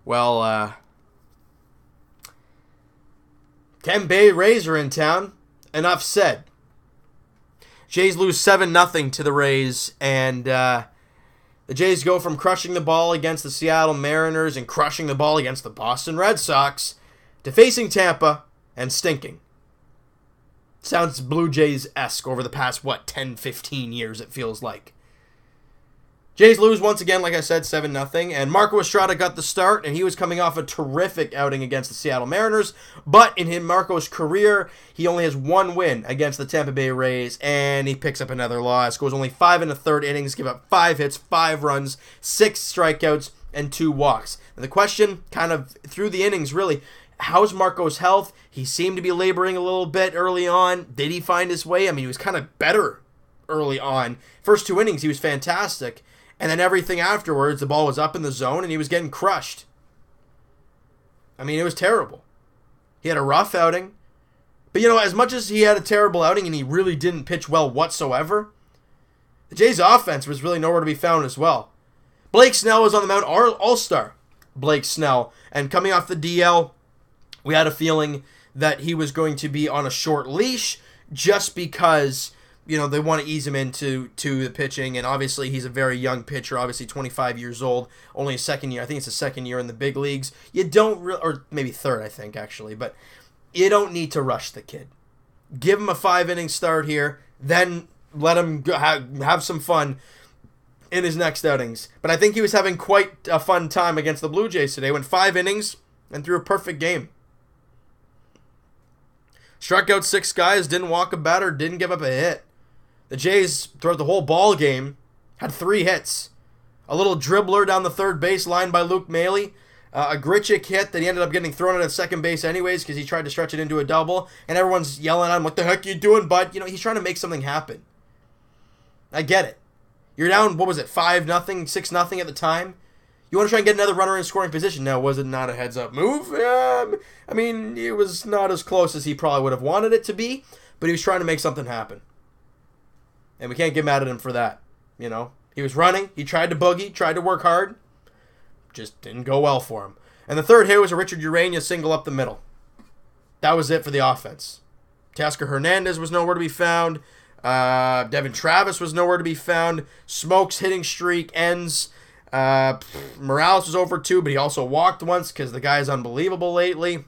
Well, Tampa Bay Rays are in town. Enough said. Jays lose 7-0 to the Rays, and the Jays go from crushing the ball against the Seattle Mariners and crushing the ball against the Boston Red Sox to facing Tampa and stinking. Sounds Blue Jays-esque over the past, 10, 15 years it feels like. Jays lose once again, like I said, 7-0, and Marco Estrada got the start, and he was coming off a terrific outing against the Seattle Mariners, but in Marco's career, he only has one win against the Tampa Bay Rays, and he picks up another loss. Goes only 5 1/3 innings, give up 5 hits, 5 runs, 6 strikeouts, and 2 walks. And the question, kind of through the innings, really, how's Marco's health? He seemed to be laboring a little bit early on. Did he find his way? I mean, he was kind of better early on. First 2 innings, he was fantastic. And then everything afterwards, the ball was up in the zone and he was getting crushed. I mean, it was terrible. He had a rough outing. But, as much as he had a terrible outing and he really didn't pitch well whatsoever, the Jays' offense was really nowhere to be found as well. Blake Snell was on the mound, all-star Blake Snell. And coming off the DL, we had a feeling that he was going to be on a short leash just because they want to ease him into the pitching, and obviously he's a very young pitcher, obviously 25 years old, only a second year. I think it's a second year in the big leagues. You don't or maybe third, I think, actually, but you don't need to rush the kid. Give him a 5-inning start here, then let him have some fun in his next outings. But I think he was having quite a fun time against the Blue Jays today. Went 5 innings and threw a perfect game. Struck out 6 guys, didn't walk a batter, didn't give up a hit. The Jays, throughout the whole ball game, had 3 hits. A little dribbler down the third base line by Luke Maile. A Grichuk hit that he ended up getting thrown out at second base anyways because he tried to stretch it into a double. And everyone's yelling at him, "What the heck are you doing, bud?" He's trying to make something happen. I get it. You're down, 5-0, 6-0 at the time? You want to try and get another runner in scoring position. Now, was it not a heads-up move? I mean, it was not as close as he probably would have wanted it to be, but he was trying to make something happen. And we can't get mad at him for that, He was running. He tried to boogie, tried to work hard. Just didn't go well for him. And the third hit was a Richard Urania single up the middle. That was it for the offense. Teoscar Hernandez was nowhere to be found. Devin Travis was nowhere to be found. Smoke's hitting streak ends. Morales was over 2, but he also walked once because the guy is unbelievable lately.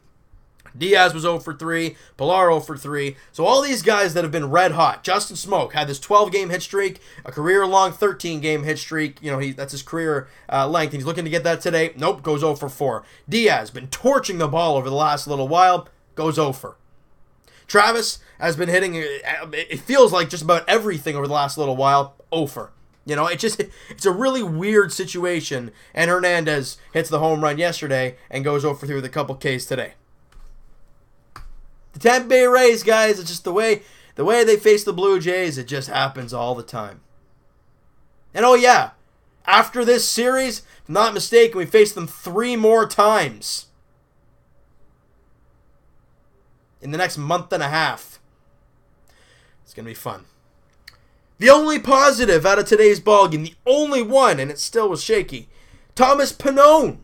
Diaz was 0 for 3. Pilar 0 for 3. So all these guys that have been red hot. Justin Smoke had this 12-game hit streak, a career-long 13-game hit streak. That's his career length. He's looking to get that today. Nope, goes 0 for 4. Diaz been torching the ball over the last little while. Goes 0 for. Travis has been hitting, it feels like just about everything over the last little while. 0 for. It's a really weird situation. And Hernandez hits the home run yesterday and goes 0 for 3 with a couple Ks today. The Tampa Bay Rays, guys, it's just the way they face the Blue Jays, it just happens all the time. And oh yeah, after this series, if I'm not mistaken, we face them 3 more times in the next month and a half. It's going to be fun. The only positive out of today's ballgame, the only one, and it still was shaky, Tommy Pannone.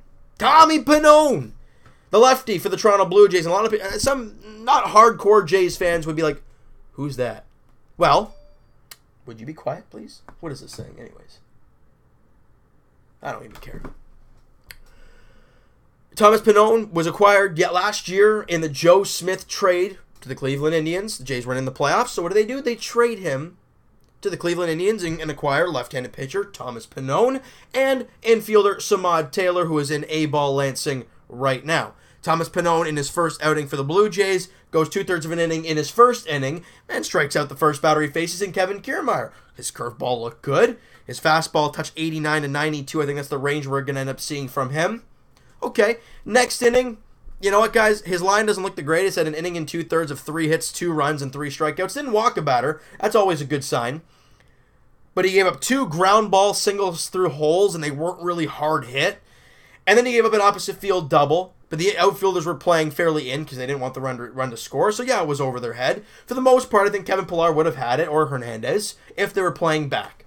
The lefty for the Toronto Blue Jays. And a lot of people, some not hardcore Jays fans would be like, "Who's that?" Well, would you be quiet, please? What is this saying, anyways? I don't even care. Thomas Pannone was acquired yet last year in the Joe Smith trade to the Cleveland Indians. The Jays weren't in the playoffs, so what do? They trade him to the Cleveland Indians and acquire left-handed pitcher Thomas Pannone and infielder Samad Taylor, who is in A-ball Lansing right now. Thomas Pannone, in his first outing for the Blue Jays, goes 2/3 of an inning in his first inning and strikes out the first batter he faces in Kevin Kiermaier. His curveball looked good. His fastball touched 89 to 92. I think that's the range we're going to end up seeing from him. Okay, next inning, you know what, guys? His line doesn't look the greatest at an inning and 2/3 of 3 hits, 2 runs, and 3 strikeouts. Didn't walk a batter. That's always a good sign. But he gave up 2 ground ball singles through holes, and they weren't really hard hit. And then he gave up an opposite field double. But the outfielders were playing fairly in because they didn't want the run to score. So, yeah, it was over their head. For the most part, I think Kevin Pilar would have had it, or Hernandez, if they were playing back.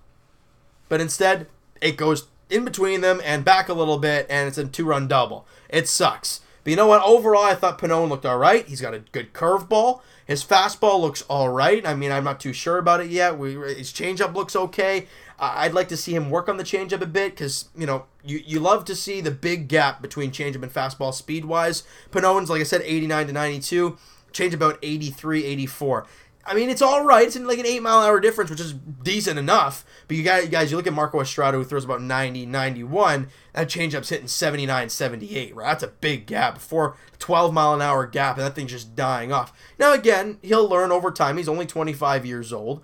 But instead, it goes in between them and back a little bit, and it's a 2-run double. It sucks. But you know what? Overall, I thought Pannone looked all right. He's got a good curveball. His fastball looks all right. I mean, I'm not too sure about it yet. His changeup looks okay. I'd like to see him work on the changeup a bit because, you know, you love to see the big gap between changeup and fastball speed-wise. Pannone's, like I said, 89 to 92. Change about 83, 84. I mean, it's all right. It's like an 8-mile-an-hour difference, which is decent enough. But you guys, you look at Marco Estrada, who throws about 90, 91. That changeup's hitting 79, 78, right? That's a big gap. 12-mile-an-hour gap, and that thing's just dying off. Now, again, he'll learn over time. He's only 25 years old.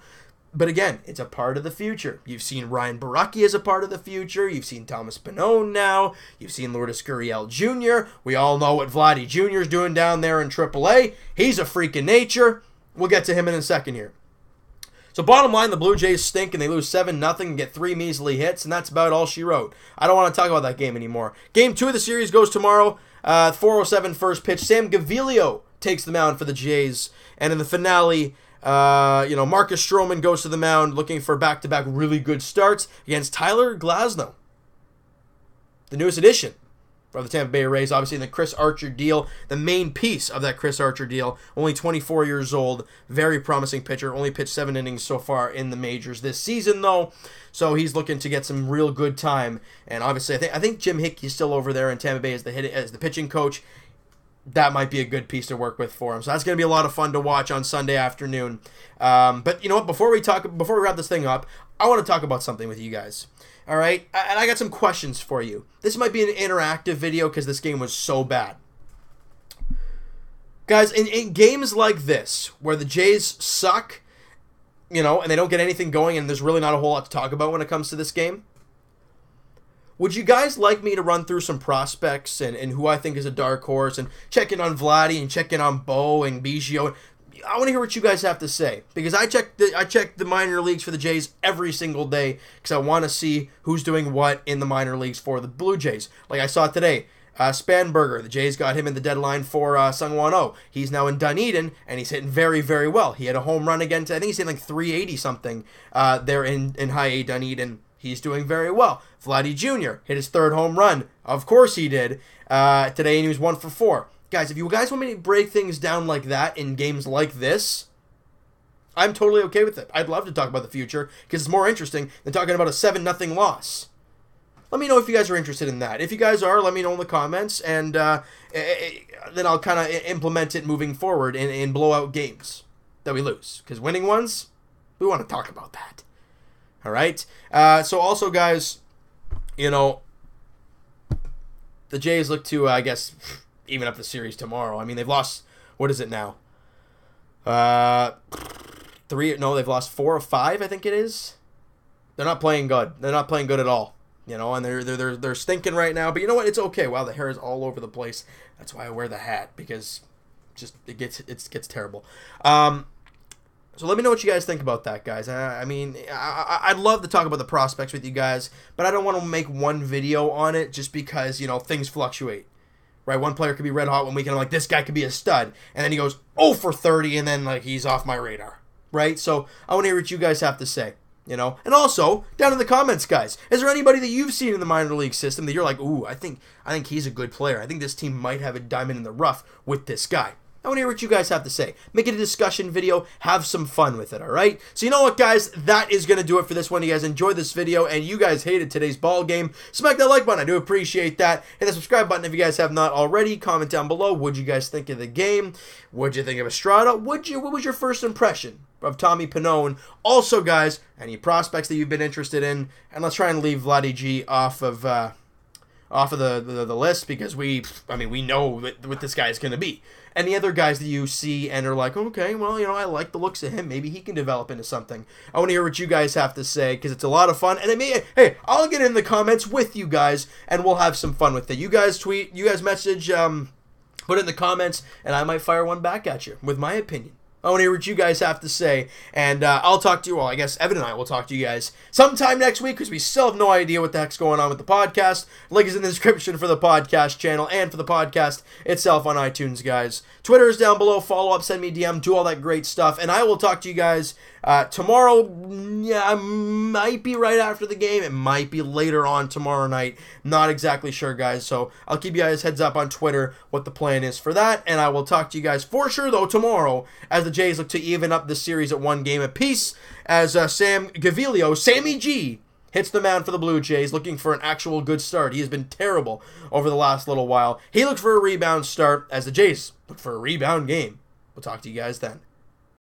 But again, it's a part of the future. You've seen Ryan Baracchi as a part of the future. You've seen Thomas Pannone now. You've seen Lourdes Gurriel Jr. We all know what Vladdy Jr. is doing down there in AAA. He's a freak of nature. We'll get to him in a second here. So bottom line, the Blue Jays stink and they lose 7-0 and get 3 measly hits, and that's about all she wrote. I don't want to talk about that game anymore. Game 2 of the series goes tomorrow. 4:07 first pitch. Sam Gaviglio takes the mound for the Jays, and in the finale, Marcus Stroman goes to the mound looking for back-to-back really good starts against Tyler Glasnow, the newest addition of the Tampa Bay Rays, obviously in the Chris Archer deal, the main piece of that Chris Archer deal. Only 24 years old, very promising pitcher. Only pitched 7 innings so far in the majors this season, though. So he's looking to get some real good time. And obviously, I think Jim Hickey's still over there in Tampa Bay as the pitching coach. That might be a good piece to work with for him. So that's going to be a lot of fun to watch on Sunday afternoon. But you know what? Before we wrap this thing up, I want to talk about something with you guys. All right? And I got some questions for you. This might be an interactive video because this game was so bad. Guys, in games like this, where the Jays suck, and they don't get anything going, and there's really not a whole lot to talk about when it comes to this game, would you guys like me to run through some prospects and who I think is a dark horse and check in on Vladdy and check in on Bo and Biggio? I want to hear what you guys have to say because I check the minor leagues for the Jays every single day because I want to see who's doing what in the minor leagues for the Blue Jays. Like I saw today, Spanberger, the Jays got him in the deadline for Sungwon Oh. He's now in Dunedin and he's hitting very, very well. He had a home run again. I think he's hitting like 380 something there in High A Dunedin. He's doing very well. Vladdy Jr. hit his 3rd home run. Of course he did. Today, and he was 1 for 4. Guys, if you guys want me to break things down like that in games like this, I'm totally okay with it. I'd love to talk about the future because it's more interesting than talking about a 7-0 loss. Let me know if you guys are interested in that. If you guys are, let me know in the comments, and then I'll kind of implement it moving forward in blowout games that we lose. Because winning ones, we want to talk about that. All right? So also, guys, the Jays look to, I guess, even up the series tomorrow. I mean, they've lost, what is it now? They've lost 4 of 5, I think it is. They're not playing good. They're not playing good at all. And they're stinking right now. But you know what? It's okay. Wow, the hair is all over the place. That's why I wear the hat, because it gets terrible. So let me know what you guys think about that, guys. I'd love to talk about the prospects with you guys, but I don't want to make one video on it just because, things fluctuate. Right? One player could be red hot one week, and I'm like, this guy could be a stud. And then he goes 0 for 30, and then he's off my radar. Right? So I want to hear what you guys have to say. And also, down in the comments, guys, is there anybody that you've seen in the minor league system that you're like, ooh, I think he's a good player. I think this team might have a diamond in the rough with this guy. I want to hear what you guys have to say. Make it a discussion video. Have some fun with it, all right? So you know what, guys? That is going to do it for this one. You guys enjoyed this video, and you guys hated today's ball game. Smack that like button. I do appreciate that. Hit the subscribe button if you guys have not already. Comment down below. What'd you guys think of the game? What'd you think of Estrada? What was your first impression of Tommy Pannone? Also, guys, any prospects that you've been interested in? And let's try and leave Vladdy G off of the list because we know what this guy is going to be. Any other guys that you see and are like, okay, well, I like the looks of him. Maybe he can develop into something. I want to hear what you guys have to say because it's a lot of fun. And I'll get in the comments with you guys and we'll have some fun with it. You guys tweet, you guys message, put it in the comments, and I might fire one back at you with my opinion. I want to hear what you guys have to say, and I'll talk to you, well, I guess Evan and I will talk to you guys sometime next week, because we still have no idea what the heck's going on with the podcast. Link is in the description for the podcast channel, and for the podcast itself on iTunes, guys. Twitter is down below, follow up, send me a DM, do all that great stuff, and I will talk to you guys Tomorrow, yeah, might be right after the game. It might be later on tomorrow night. Not exactly sure, guys. So I'll keep you guys heads up on Twitter what the plan is for that. And I will talk to you guys for sure, though, tomorrow as the Jays look to even up this series at 1 game apiece as Sam Gaviglio, Sammy G, hits the mound for the Blue Jays, looking for an actual good start. He has been terrible over the last little while. He looks for a rebound start as the Jays look for a rebound game. We'll talk to you guys then.